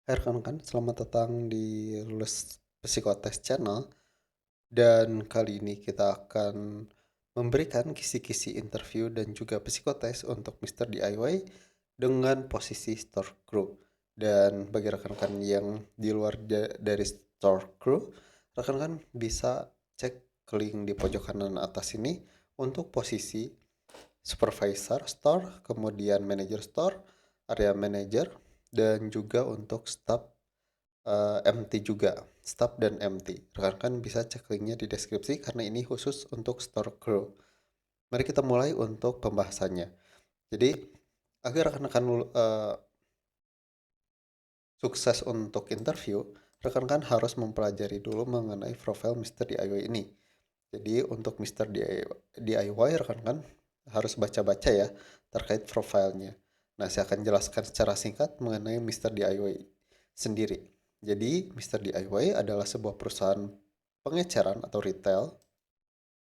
Hai rekan-rekan, selamat datang di Lulus Psikotes Channel. Dan kali ini kita akan memberikan kisi-kisi interview dan juga psikotes untuk Mr. DIY dengan posisi store crew. Dan bagi rekan-rekan yang di luar dari store crew, rekan-rekan bisa cek link di pojok kanan atas ini untuk posisi supervisor store, kemudian manager store, area manager, dan juga untuk staff MT juga, staff dan MT. Rekan-rekan bisa cek linknya di deskripsi karena ini khusus untuk store crew. Mari kita mulai untuk pembahasannya. Jadi, agar rekan-rekan sukses untuk interview, rekan-rekan harus mempelajari dulu mengenai profil Mr. DIY ini. Jadi, untuk Mr. DIY, rekan-rekan harus baca-baca ya terkait profilnya. Nah, saya akan jelaskan secara singkat mengenai Mr. DIY sendiri. Jadi, Mr. DIY adalah sebuah perusahaan pengeceran atau retail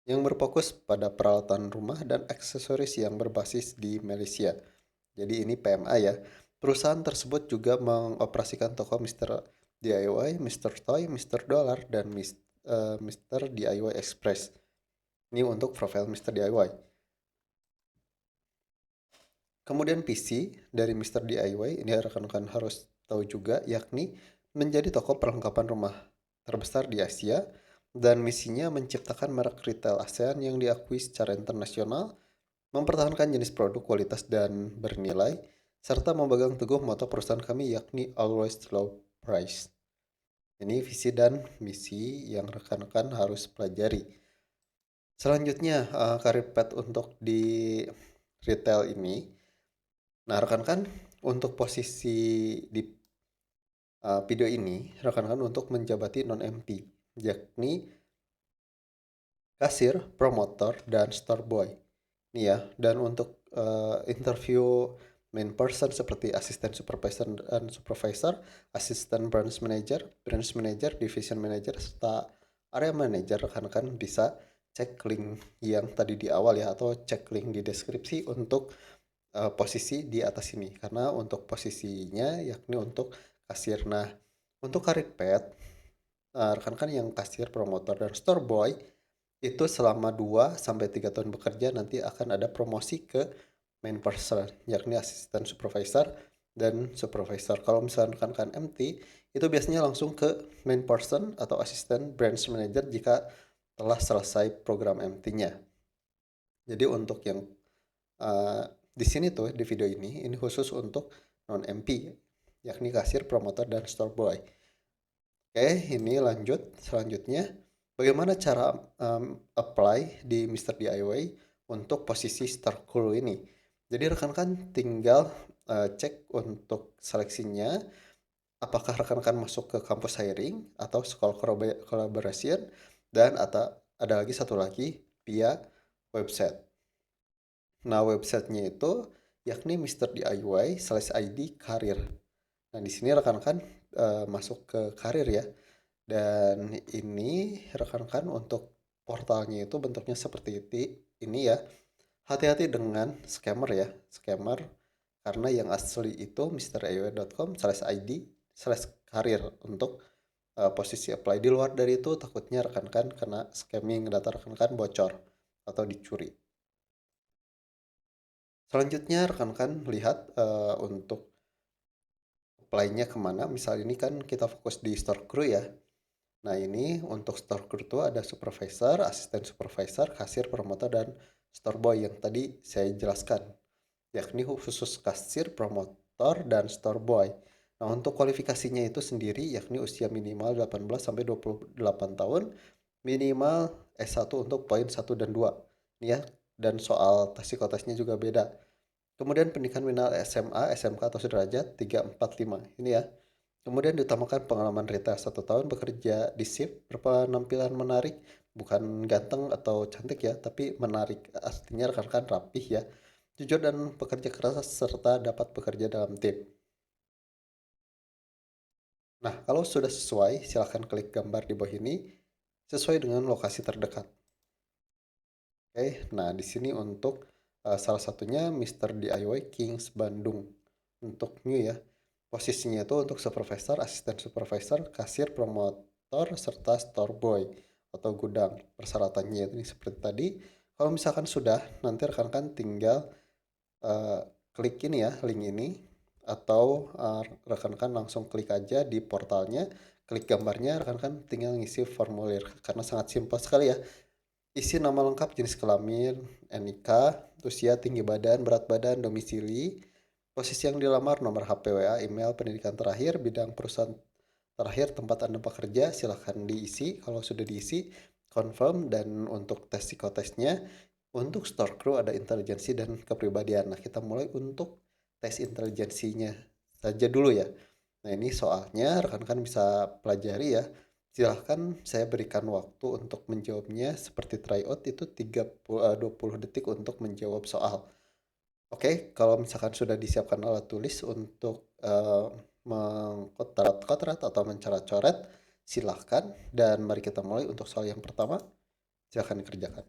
yang berfokus pada peralatan rumah dan aksesoris yang berbasis di Malaysia. Jadi ini PMA ya. Perusahaan tersebut juga mengoperasikan toko Mr. DIY, Mr. Toy, Mr. Dollar, dan Mr. DIY Express. Ini untuk profil Mr. DIY. Kemudian PC dari Mr. DIY, ini rekan-rekan harus tahu juga, yakni menjadi toko perlengkapan rumah terbesar di Asia, dan misinya menciptakan merek retail ASEAN yang diakui secara internasional, mempertahankan jenis produk kualitas dan bernilai, serta memegang teguh moto perusahaan kami yakni always low price. Ini visi dan misi yang rekan-rekan harus pelajari. Selanjutnya, karir path untuk di retail ini. Nah, rekan-rekan untuk posisi di video ini, rekan-rekan untuk menjabati non-MT, yakni kasir, promotor, dan store boy. Ini ya, dan untuk interview main person seperti asisten supervisor dan supervisor, asisten branch manager, division manager, serta area manager, rekan-rekan bisa cek link yang tadi di awal ya, atau cek link di deskripsi untuk posisi di atas ini. Karena untuk posisinya yakni untuk kasir. Nah, untuk karir pet, rekan-rekan yang kasir, promotor, dan store boy, itu selama 2 sampai 3 tahun bekerja nanti akan ada promosi ke main person, yakni asisten supervisor dan supervisor. Kalau misalkan kan MT, itu biasanya langsung ke main person atau asisten branch manager jika telah selesai program MT-nya. Jadi untuk yang uh, di sini tuh di video ini khusus untuk non MP, yakni kasir, promotor, dan store boy. Oke, ini lanjut. Selanjutnya, bagaimana cara apply di Mr. DIY untuk posisi Star Crew ini? Jadi rekan-rekan tinggal cek untuk seleksinya, apakah rekan-rekan masuk ke kampus hiring atau sekolah collaboration, dan atau ada lagi satu lagi via website. Nah, websitenya itu yakni Mr. DIY/ID karir. Nah, di sini rekan-rekan masuk ke karir ya. Dan ini rekan-rekan untuk portalnya itu bentuknya seperti ini ya. Hati-hati dengan scammer ya, scammer karena yang asli itu mraiw.com/id/karir untuk posisi apply. Di luar dari itu takutnya rekan-rekan kena scamming, data rekan-rekan bocor atau dicuri. Selanjutnya rekan-rekan lihat untuk apply-nya kemana. Misal ini kan kita fokus di store crew ya. Nah, ini untuk store crew itu ada supervisor, asisten supervisor, kasir, promotor, dan store boy yang tadi saya jelaskan. Yakni khusus kasir, promotor, dan store boy. Nah, untuk kualifikasinya itu sendiri yakni usia minimal 18 sampai 28 tahun, minimal S1 untuk poin 1 dan 2. Ini ya, dan soal psikotesnya juga beda. Kemudian pendidikan minimal SMA, SMK atau sederajat 3, 4, 5. Ini ya. Kemudian diutamakan pengalaman retail 1 tahun bekerja di shift, berpenampilan menarik, bukan ganteng atau cantik ya, tapi menarik. Artinya rekan-rekan rapih ya, jujur dan bekerja keras serta dapat bekerja dalam tim. Nah, kalau sudah sesuai, silakan klik gambar di bawah ini sesuai dengan lokasi terdekat. Oke, nah di sini untuk salah satunya Mr. DIY Kings Bandung untuk new ya. Posisinya itu untuk supervisor, asisten supervisor, kasir, promotor, serta store boy atau gudang. Persyaratannya ini seperti tadi. Kalau misalkan sudah, nanti rekan-rekan tinggal eh, klik ini ya, link ini, atau rekan-rekan langsung klik aja di portalnya, klik gambarnya, rekan-rekan tinggal ngisi formulir. Karena sangat simpel sekali ya. Isi nama lengkap, jenis kelamin, NIK, usia, tinggi badan, berat badan, domisili, posisi yang dilamar, nomor HP, WA, email, pendidikan terakhir, bidang perusahaan terakhir, tempat Anda bekerja, silahkan diisi. Kalau sudah diisi, confirm. Dan untuk tes psikotesnya, untuk store crew ada intelijensi dan kepribadian. Nah, kita mulai untuk tes intelijensinya saja dulu ya. Nah, ini soalnya rekan-rekan bisa pelajari ya. Silahkan saya berikan waktu untuk menjawabnya seperti tryout itu 20 detik untuk menjawab soal. Oke, kalau misalkan sudah disiapkan alat tulis untuk mengkotret atau mencoret-coret, silahkan. Dan mari kita mulai untuk soal yang pertama. Silahkan dikerjakan.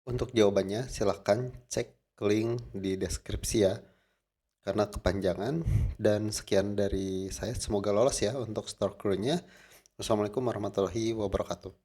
Untuk jawabannya silahkan cek link di deskripsi ya, karena kepanjangan. Dan sekian dari saya, semoga lolos ya untuk store crew-nya. Wassalamualaikum warahmatullahi wabarakatuh.